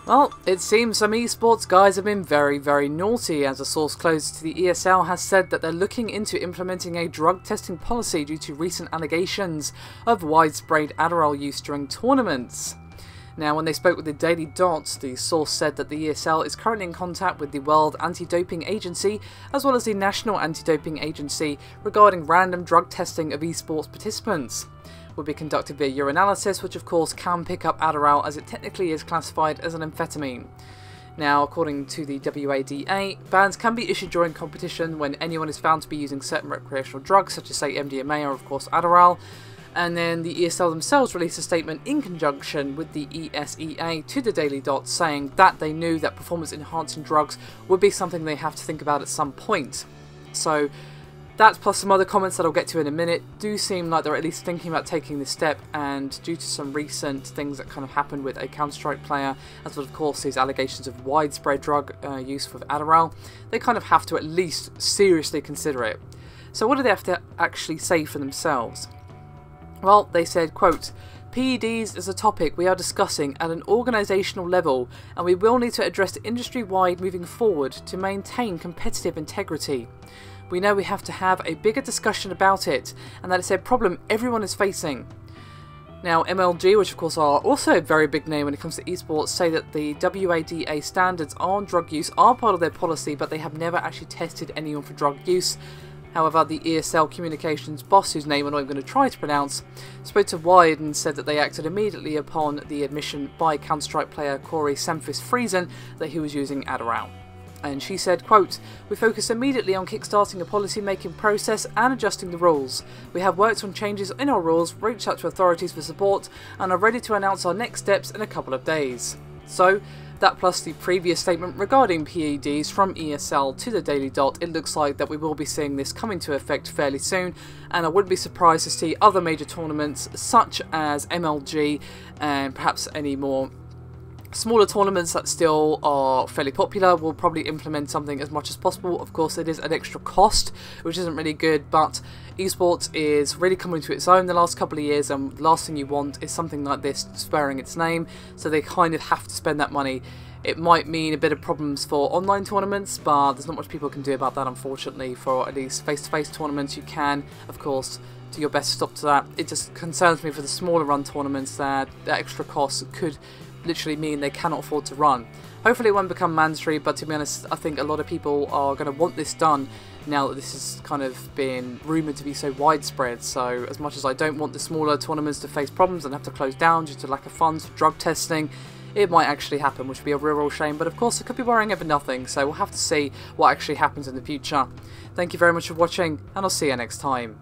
Well, it seems some esports guys have been very, very naughty, as a source close to the ESL has said that they're looking into implementing a drug testing policy due to recent allegations of widespread Adderall use during tournaments. Now, when they spoke with the Daily Dot, the source said that the ESL is currently in contact with the World Anti-Doping Agency as well as the National Anti-Doping Agency regarding random drug testing of esports participants. Will be conducted via urinalysis, which of course can pick up Adderall as it technically is classified as an amphetamine. Now, according to the WADA, bans can be issued during competition when anyone is found to be using certain recreational drugs, such as say MDMA or of course Adderall. And then the ESL themselves released a statement in conjunction with the ESEA to the Daily Dot saying that they knew that performance enhancing drugs would be something they have to think about at some point. So that, plus some other comments that I'll get to in a minute, do seem like they're at least thinking about taking this step, and due to some recent things that kind of happened with a Counter-Strike player, as well as of course these allegations of widespread drug use with Adderall, they kind of have to at least seriously consider it. So what do they have to actually say for themselves? Well, they said, quote, "PEDs is a topic we are discussing at an organisational level, and we will need to address it industry-wide moving forward to maintain competitive integrity. We know we have to have a bigger discussion about it, and that it's a problem everyone is facing." Now, MLG, which of course are also a very big name when it comes to esports, say that the WADA standards on drug use are part of their policy, but they have never actually tested anyone for drug use. However, the ESL communications boss, whose name I'm not even going to try to pronounce, spoke to Wired and said that they acted immediately upon the admission by Counter-Strike player Corey Semfis Friesen that he was using Adderall. And she said, quote, "We focused immediately on kickstarting a policy-making process and adjusting the rules. We have worked on changes in our rules, reached out to authorities for support, and are ready to announce our next steps in a couple of days." So, that plus the previous statement regarding PEDs from ESL to the Daily Dot, it looks like that we will be seeing this come into effect fairly soon, and I wouldn't be surprised to see other major tournaments such as MLG and perhaps any more smaller tournaments that still are fairly popular will probably implement something as much as possible. Of course, it is an extra cost, which isn't really good, but esports is really coming to its own the last couple of years, and the last thing you want is something like this sparing its name, so they kind of have to spend that money. It might mean a bit of problems for online tournaments, but there's not much people can do about that, unfortunately. For at least face-to-face tournaments, you can, of course, do your best to stop to that. It just concerns me for the smaller run tournaments that the extra costs could literally mean they cannot afford to run. Hopefully it won't become mandatory, but to be honest, I think a lot of people are going to want this done now that this has kind of been rumoured to be so widespread. So as much as I don't want the smaller tournaments to face problems and have to close down due to lack of funds for drug testing, it might actually happen, which would be a real shame. But of course, I could be worrying over nothing, so we'll have to see what actually happens in the future. Thank you very much for watching, and I'll see you next time.